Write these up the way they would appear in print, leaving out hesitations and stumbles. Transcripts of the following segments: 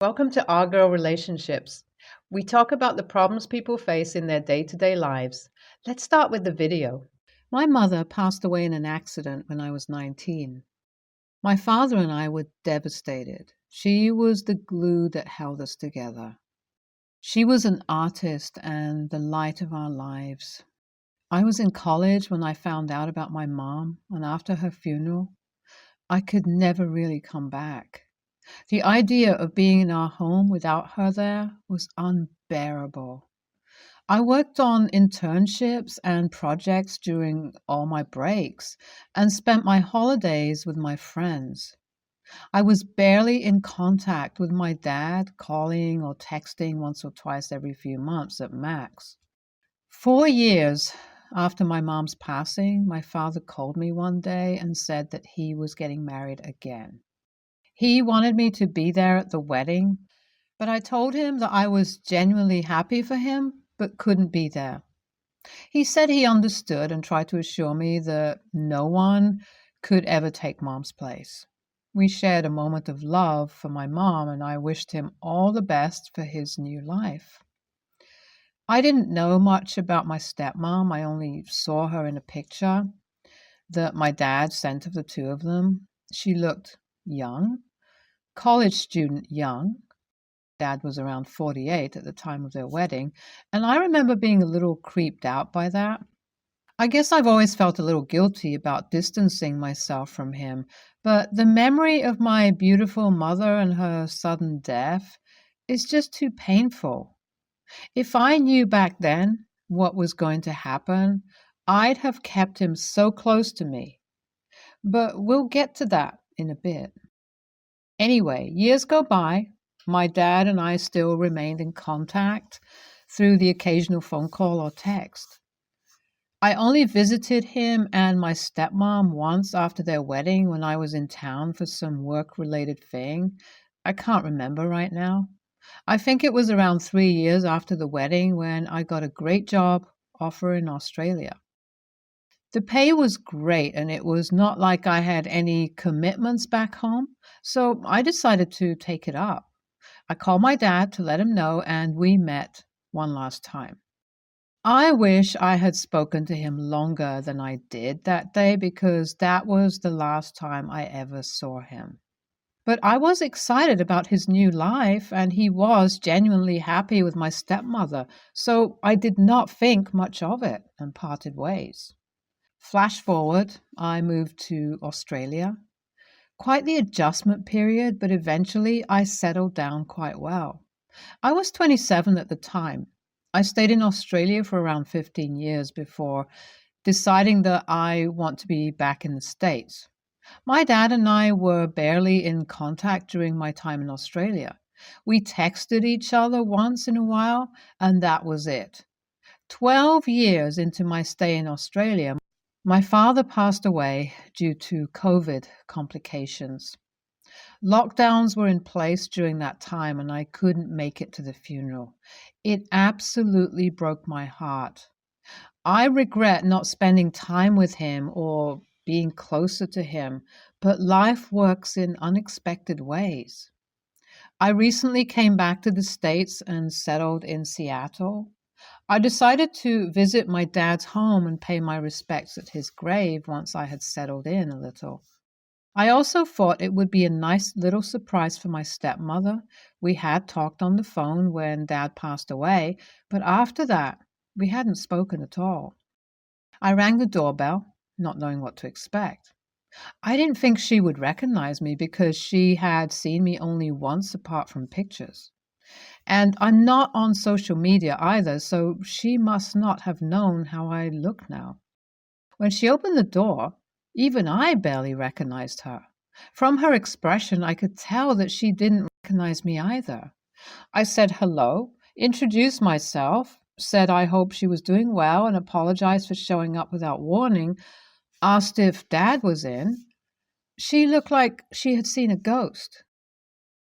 Welcome to Our Girl Relationships. We talk about the problems people face in their day to day lives. Let's start with the video. My mother passed away in an accident when I was 19. My father and I were devastated. She was the glue that held us together. She was an artist and the light of our lives. I was in college when I found out about my mom, and after her funeral, I could never really come back. The idea of being in our home without her there was unbearable. I worked on internships and projects during all my breaks and spent my holidays with my friends. I was barely in contact with my dad, calling or texting once or twice every few months at max. 4 years after my mom's passing, my father called me one day and said that he was getting married again. He wanted me to be there at the wedding, but I told him that I was genuinely happy for him, but couldn't be there. He said he understood and tried to assure me that no one could ever take Mom's place. We shared a moment of love for my mom, and I wished him all the best for his new life. I didn't know much about my stepmom. I only saw her in a picture that my dad sent of the two of them. She looked young, college student young. Dad was around 48 at the time of their wedding, and I remember being a little creeped out by that. I guess I've always felt a little guilty about distancing myself from him, but the memory of my beautiful mother and her sudden death is just too painful. If I knew back then what was going to happen, I'd have kept him so close to me. But we'll get to that in a bit. Anyway, years go by. My dad and I still remained in contact through the occasional phone call or text. I only visited him and my stepmom once after their wedding when I was in town for some work-related thing. I can't remember right now. I think it was around 3 years after the wedding when I got a great job offer in Australia. The pay was great, and it was not like I had any commitments back home, so I decided to take it up. I called my dad to let him know, and we met one last time. I wish I had spoken to him longer than I did that day because that was the last time I ever saw him. But I was excited about his new life, and he was genuinely happy with my stepmother, so I did not think much of it and parted ways. Flash forward, I moved to Australia. Quite the adjustment period, but eventually I settled down quite well. I was 27 at the time. I stayed in Australia for around 15 years before deciding that I want to be back in the States. My dad and I were barely in contact during my time in Australia. We texted each other once in a while, and that was it. 12 years into my stay in Australia, my father passed away due to COVID complications. Lockdowns were in place during that time, and I couldn't make it to the funeral. It absolutely broke my heart. I regret not spending time with him or being closer to him, but life works in unexpected ways. I recently came back to the States and settled in Seattle. I decided to visit my dad's home and pay my respects at his grave once I had settled in a little. I also thought it would be a nice little surprise for my stepmother. We had talked on the phone when Dad passed away, but after that, we hadn't spoken at all. I rang the doorbell, not knowing what to expect. I didn't think she would recognize me because she had seen me only once apart from pictures. And I'm not on social media either, so she must not have known how I look now. When she opened the door, even I barely recognized her. From her expression, I could tell that she didn't recognize me either. I said hello, introduced myself, said I hoped she was doing well, and apologized for showing up without warning, asked if Dad was in. She looked like she had seen a ghost.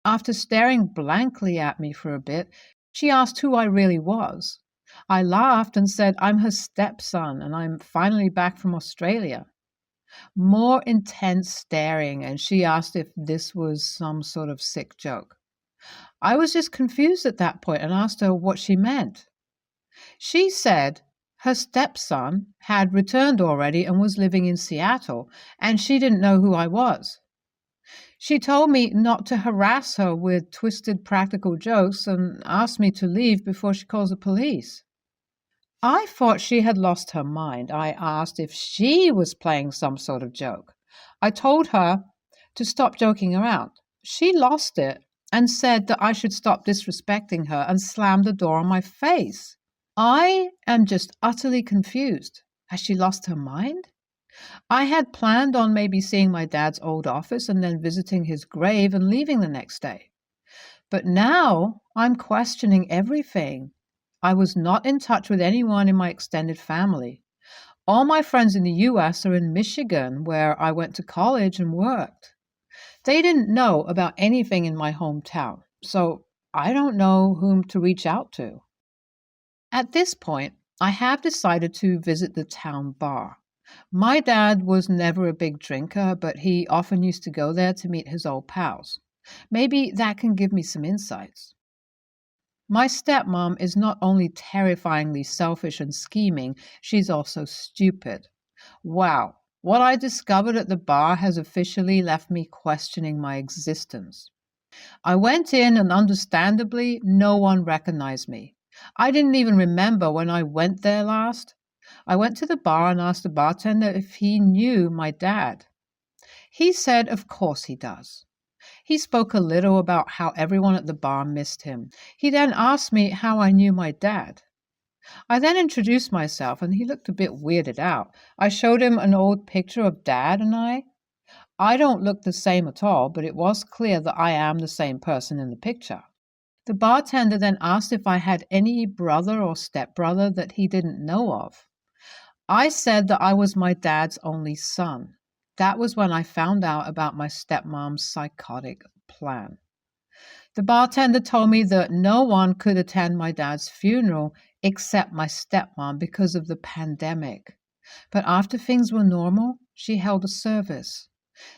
After staring blankly at me for a bit, she asked who I really was. I laughed and said I'm her stepson and I'm finally back from Australia. More intense staring, and she asked if this was some sort of sick joke. I was just confused at that point and asked her what she meant. She said her stepson had returned already and was living in Seattle, and she didn't know who I was. She told me not to harass her with twisted practical jokes and asked me to leave before she calls the police. I thought she had lost her mind. I asked if she was playing some sort of joke. I told her to stop joking around. She lost it and said that I should stop disrespecting her and slammed the door on my face. I am just utterly confused. Has she lost her mind? I had planned on maybe seeing my dad's old office and then visiting his grave and leaving the next day. But now I'm questioning everything. I was not in touch with anyone in my extended family. All my friends in the US are in Michigan, where I went to college and worked. They didn't know about anything in my hometown, so I don't know whom to reach out to. At this point, I have decided to visit the town bar. My dad was never a big drinker, but he often used to go there to meet his old pals. Maybe that can give me some insights. My stepmom is not only terrifyingly selfish and scheming, she's also stupid. Wow, what I discovered at the bar has officially left me questioning my existence. I went in and understandably, no one recognized me. I didn't even remember when I went there last. I went to the bar and asked the bartender if he knew my dad. He said, of course he does. He spoke a little about how everyone at the bar missed him. He then asked me how I knew my dad. I then introduced myself and he looked a bit weirded out. I showed him an old picture of Dad and I. I don't look the same at all, but it was clear that I am the same person in the picture. The bartender then asked if I had any brother or stepbrother that he didn't know of. I said that I was my dad's only son. That was when I found out about my stepmom's psychotic plan. The bartender told me that no one could attend my dad's funeral except my stepmom because of the pandemic. But after things were normal, she held a service.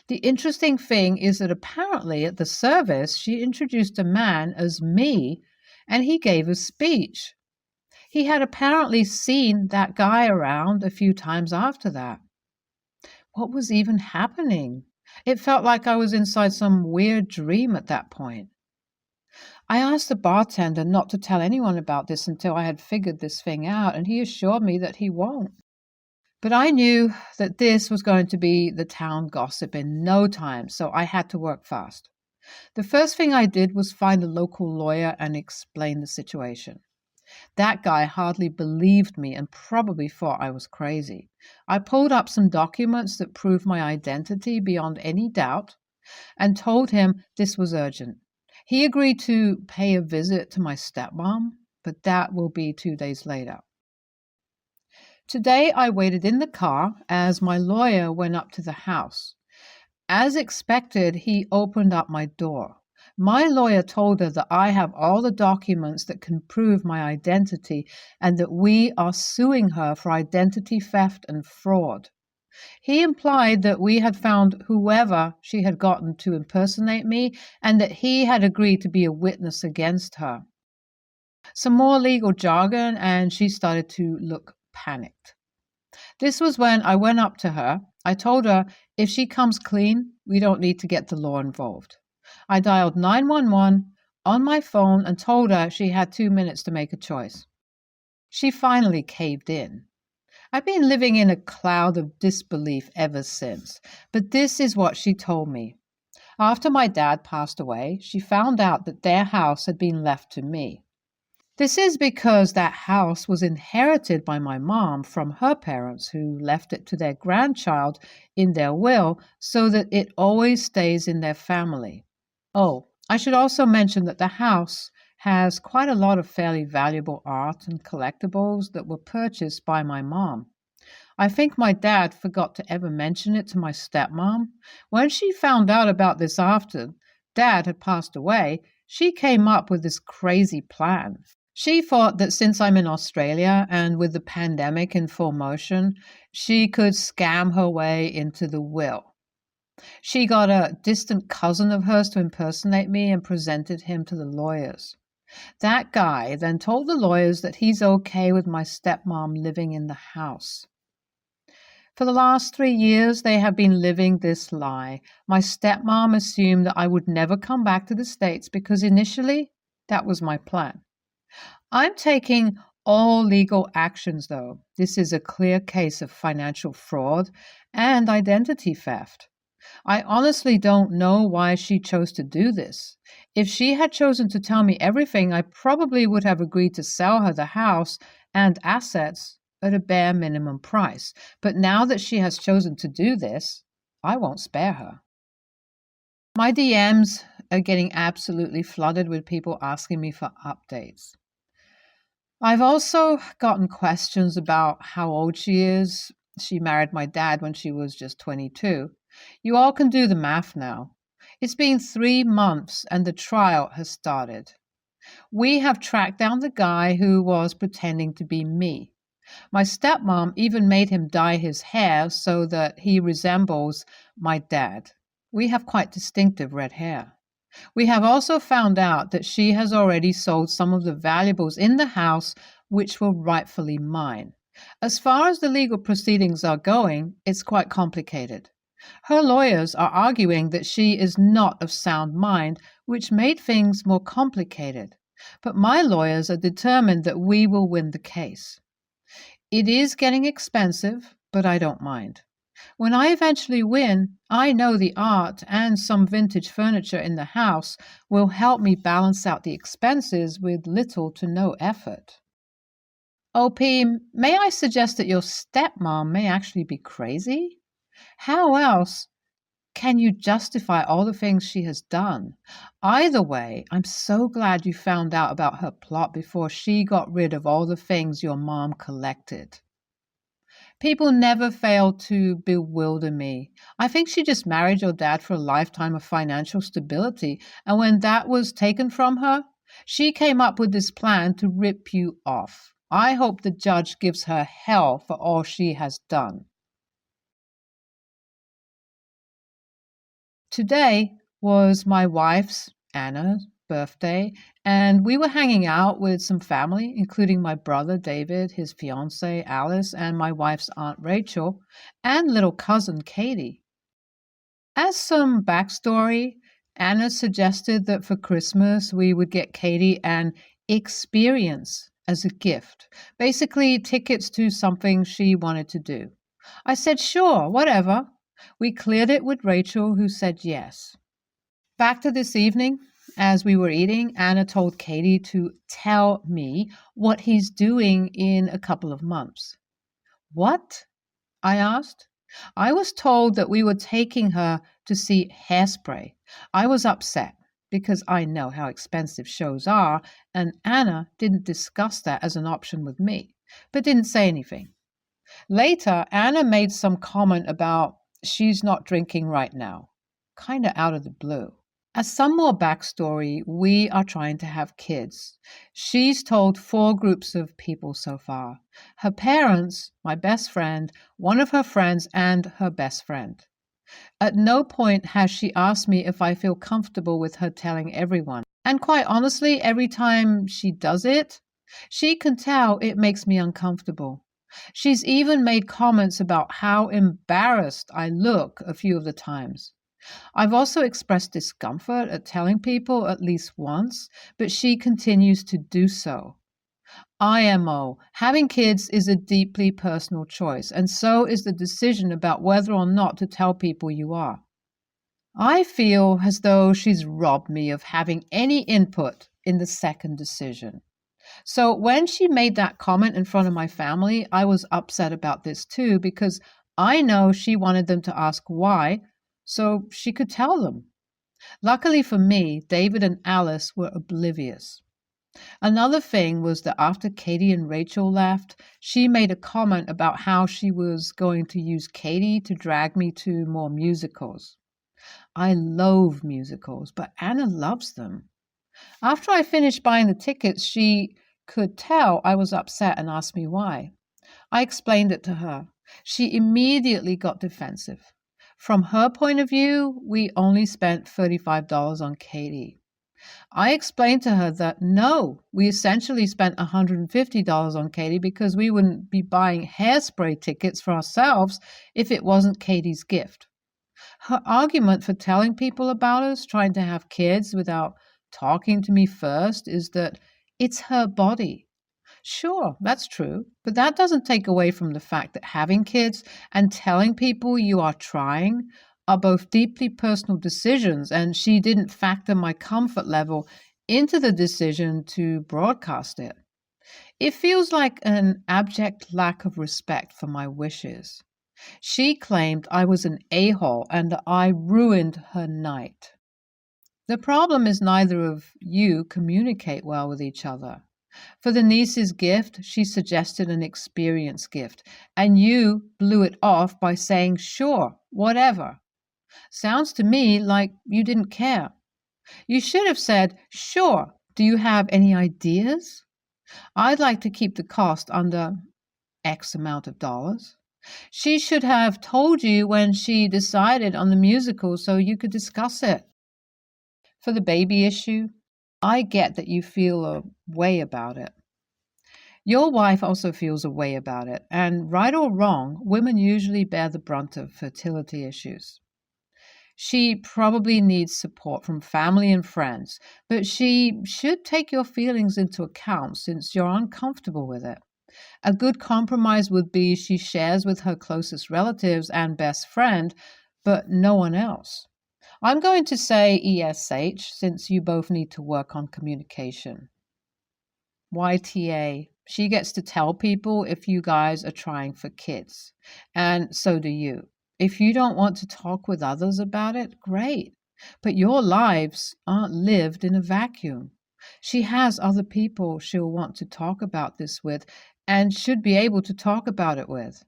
The interesting thing is that apparently at the service, she introduced a man as me, and he gave a speech. He had apparently seen that guy around a few times after that. What was even happening? It felt like I was inside some weird dream at that point. I asked the bartender not to tell anyone about this until I had figured this thing out, and he assured me that he won't. But I knew that this was going to be the town gossip in no time, so I had to work fast. The first thing I did was find a local lawyer and explain the situation. That guy hardly believed me and probably thought I was crazy. I pulled up some documents that proved my identity beyond any doubt and told him this was urgent. He agreed to pay a visit to my stepmom, but that will be 2 days later. Today I waited in the car as my lawyer went up to the house. As expected, he opened up my door. My lawyer told her that I have all the documents that can prove my identity and that we are suing her for identity theft and fraud. He implied that we had found whoever she had gotten to impersonate me and that he had agreed to be a witness against her. Some more legal jargon, and she started to look panicked. This was when I went up to her. I told her if she comes clean, we don't need to get the law involved. I dialed 911 on my phone and told her she had 2 minutes to make a choice. She finally caved in. I've been living in a cloud of disbelief ever since, but this is what she told me. After my dad passed away, she found out that their house had been left to me. This is because that house was inherited by my mom from her parents, who left it to their grandchild in their will so that it always stays in their family. Oh, I should also mention that the house has quite a lot of fairly valuable art and collectibles that were purchased by my mom. I think my dad forgot to ever mention it to my stepmom. When she found out about this after Dad had passed away, she came up with this crazy plan. She thought that since I'm in Australia and with the pandemic in full motion, she could scam her way into the will. She got a distant cousin of hers to impersonate me and presented him to the lawyers. That guy then told the lawyers that he's okay with my stepmom living in the house. For the last 3 years, they have been living this lie. My stepmom assumed that I would never come back to the States because initially that was my plan. I'm taking all legal actions, though. This is a clear case of financial fraud and identity theft. I honestly don't know why she chose to do this. If she had chosen to tell me everything, I probably would have agreed to sell her the house and assets at a bare minimum price. But now that she has chosen to do this, I won't spare her. My DMs are getting absolutely flooded with people asking me for updates. I've also gotten questions about how old she is. She married my dad when she was just 22. You all can do the math now. It's been 3 months and the trial has started. We have tracked down the guy who was pretending to be me. My stepmom even made him dye his hair so that he resembles my dad. We have quite distinctive red hair. We have also found out that she has already sold some of the valuables in the house which were rightfully mine. As far as the legal proceedings are going, it's quite complicated. Her lawyers are arguing that she is not of sound mind, which made things more complicated. But my lawyers are determined that we will win the case. It is getting expensive, but I don't mind. When I eventually win, I know the art and some vintage furniture in the house will help me balance out the expenses with little to no effort. OP, may I suggest that your stepmom may actually be crazy? How else can you justify all the things she has done? Either way, I'm so glad you found out about her plot before she got rid of all the things your mom collected. People never fail to bewilder me. I think she just married your dad for a lifetime of financial stability, and when that was taken from her, she came up with this plan to rip you off. I hope the judge gives her hell for all she has done. Today was my wife's, Anna's, birthday, and we were hanging out with some family, including my brother David, his fiancée Alice, and my wife's Aunt Rachel, and little cousin Katie. As some backstory, Anna suggested that for Christmas we would get Katie an experience as a gift, basically tickets to something she wanted to do. I said, sure, whatever. We cleared it with Rachel, who said yes. Back to this evening, as we were eating, Anna told Katie to tell me what he's doing in a couple of months. What? I asked. I was told that we were taking her to see Hairspray. I was upset because I know how expensive shows are, and Anna didn't discuss that as an option with me, but didn't say anything. Later, Anna made some comment about she's not drinking right now, kind of out of the blue. As some more backstory, we are trying to have kids. She's told 4 groups of people so far. Her parents, my best friend, one of her friends, and her best friend. At no point has she asked me if I feel comfortable with her telling everyone. And quite honestly, every time she does it, she can tell it makes me uncomfortable. She's even made comments about how embarrassed I look a few of the times. I've also expressed discomfort at telling people at least once, but she continues to do so. IMO, having kids is a deeply personal choice, and so is the decision about whether or not to tell people you are. I feel as though she's robbed me of having any input in the second decision. So when she made that comment in front of my family, I was upset about this too, because I know she wanted them to ask why, so she could tell them. Luckily for me, David and Alice were oblivious. Another thing was that after Katie and Rachel left, she made a comment about how she was going to use Katie to drag me to more musicals. I loathe musicals, but Anna loves them. After I finished buying the tickets, she could tell I was upset and asked me why. I explained it to her. She immediately got defensive. From her point of view, we only spent $35 on Katie. I explained to her that no, we essentially spent $150 on Katie because we wouldn't be buying hairspray tickets for ourselves if it wasn't Katie's gift. Her argument for telling people about us trying to have kids without talking to me first is that it's her body. Sure, that's true, but that doesn't take away from the fact that having kids and telling people you are trying are both deeply personal decisions, and she didn't factor my comfort level into the decision to broadcast it. It feels like an abject lack of respect for my wishes. She claimed I was an a-hole and that I ruined her night. The problem is neither of you communicate well with each other. For the niece's gift, she suggested an experience gift, and you blew it off by saying, sure, whatever. Sounds to me like you didn't care. You should have said, sure, do you have any ideas? I'd like to keep the cost under X amount of dollars. She should have told you when she decided on the musical so you could discuss it. For the baby issue, I get that you feel a way about it. Your wife also feels a way about it, and right or wrong, women usually bear the brunt of fertility issues. She probably needs support from family and friends, but she should take your feelings into account since you're uncomfortable with it. A good compromise would be she shares with her closest relatives and best friend, but no one else. I'm going to say ESH since you both need to work on communication. YTA, she gets to tell people if you guys are trying for kids, and so do you. If you don't want to talk with others about it, great, but your lives aren't lived in a vacuum. She has other people she'll want to talk about this with and should be able to talk about it with.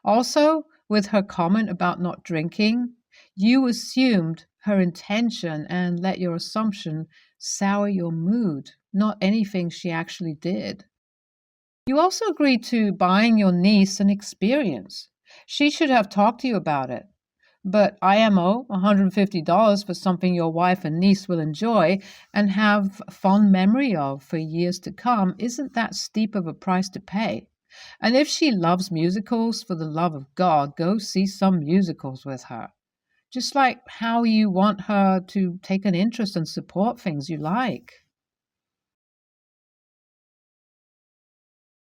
Also, with her comment about not drinking, you assumed her intention and let your assumption sour your mood, not anything she actually did. You also agreed to buying your niece an experience. She should have talked to you about it. But IMO, $150 for something your wife and niece will enjoy and have fond memory of for years to come, isn't that steep of a price to pay. And if she loves musicals, for the love of God, go see some musicals with her. Just like how you want her to take an interest and support things you like.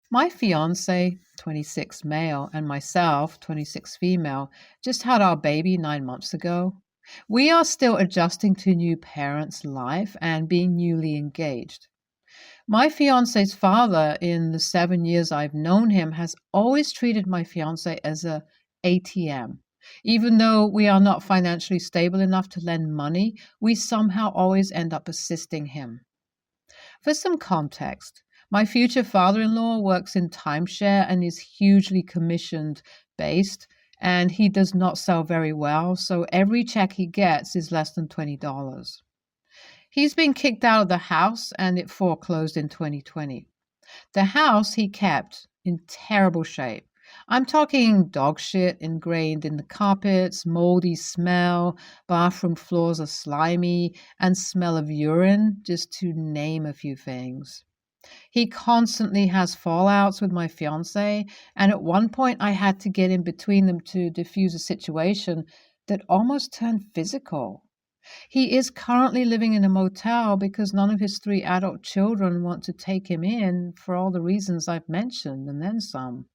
My fiance, 26 male, and myself, 26 female, just had our baby 9 months ago. We are still adjusting to new parents' life and being newly engaged. My fiance's father, in the 7 years I've known him, has always treated my fiance as a ATM. Even though we are not financially stable enough to lend money, we somehow always end up assisting him. For some context, my future father-in-law works in timeshare and is hugely commissioned based, and he does not sell very well, so every check he gets is less than $20. He's been kicked out of the house and it foreclosed in 2020. The house he kept in terrible shape. I'm talking dog shit ingrained in the carpets, moldy smell, bathroom floors are slimy, and smell of urine, just to name a few things. He constantly has fallouts with my fiance, and at one point I had to get in between them to diffuse a situation that almost turned physical. He is currently living in a motel because none of his 3 adult children want to take him in for all the reasons I've mentioned, and then some.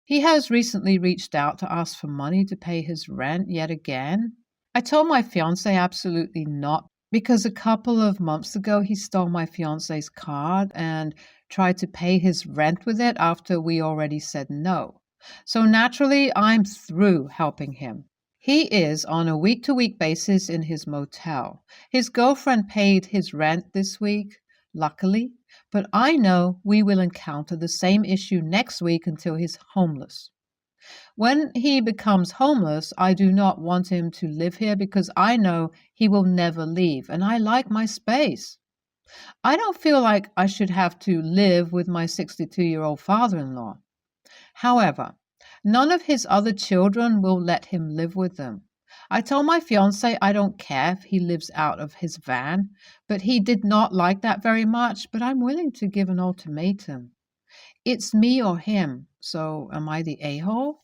He has recently reached out to ask for money to pay his rent yet again. I told my fiance absolutely not, because a couple of months ago he stole my fiance's card and tried to pay his rent with it after we already said no. So naturally, I'm through helping him. He is on a week-to-week basis in his motel. His girlfriend paid his rent this week, luckily, but I know we will encounter the same issue next week until he's homeless. When he becomes homeless, I do not want him to live here because I know he will never leave, and I like my space. I don't feel like I should have to live with my 62-year-old father-in-law. However, None of his other children will let him live with them. I told my fiance I don't care if he lives out of his van, but he did not like that very much, but I'm willing to give an ultimatum. It's me or him, so am I the a-hole?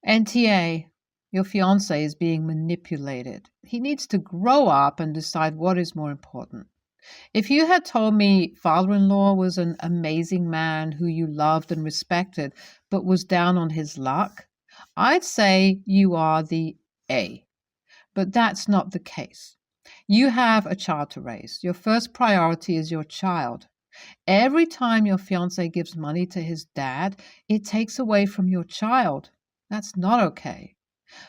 NTA, your fiance is being manipulated. He needs to grow up and decide what is more important. If you had told me father-in-law was an amazing man who you loved and respected, but was down on his luck, I'd say you are the A. But that's not the case. You have a child to raise. Your first priority is your child. Every time your fiance gives money to his dad, it takes away from your child. That's not okay.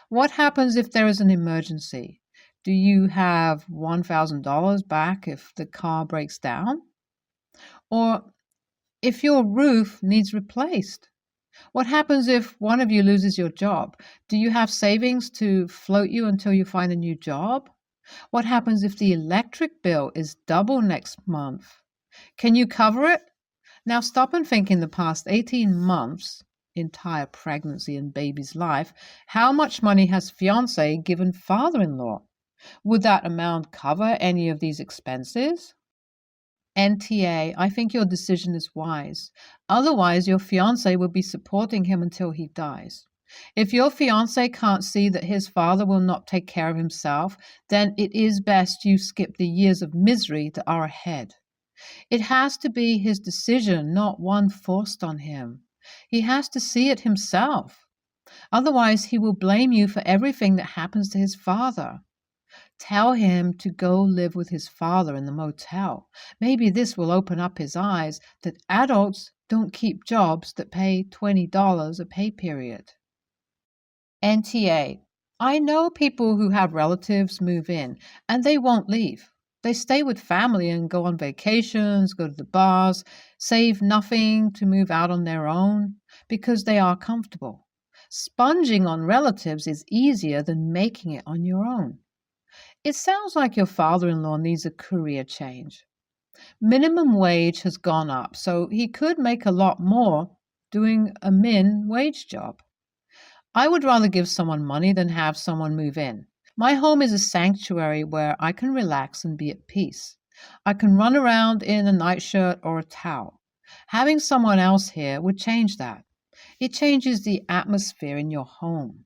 What happens if there is an emergency? Do you have $1,000 back if the car breaks down? Or if your roof needs replaced? What happens if one of you loses your job? Do you have savings to float you until you find a new job? What happens if the electric bill is double next month? Can you cover it? Now stop and think in the past 18 months, entire pregnancy and baby's life, how much money has fiance given father-in-law? Would that amount cover any of these expenses? NTA, I think your decision is wise. Otherwise, your fiancé will be supporting him until he dies. If your fiancé can't see that his father will not take care of himself, then it is best you skip the years of misery that are ahead. It has to be his decision, not one forced on him. He has to see it himself. Otherwise, he will blame you for everything that happens to his father. Tell him to go live with his father in the motel. Maybe this will open up his eyes that adults don't keep jobs that pay $20 a pay period. NTA. I know people who have relatives move in and they won't leave. They stay with family and go on vacations, go to the bars, save nothing to move out on their own because they are comfortable. Sponging on relatives is easier than making it on your own. It sounds like your father-in-law needs a career change. Minimum wage has gone up, so he could make a lot more doing a min wage job. I would rather give someone money than have someone move in. My home is a sanctuary where I can relax and be at peace. I can run around in a nightshirt or a towel. Having someone else here would change that. It changes the atmosphere in your home.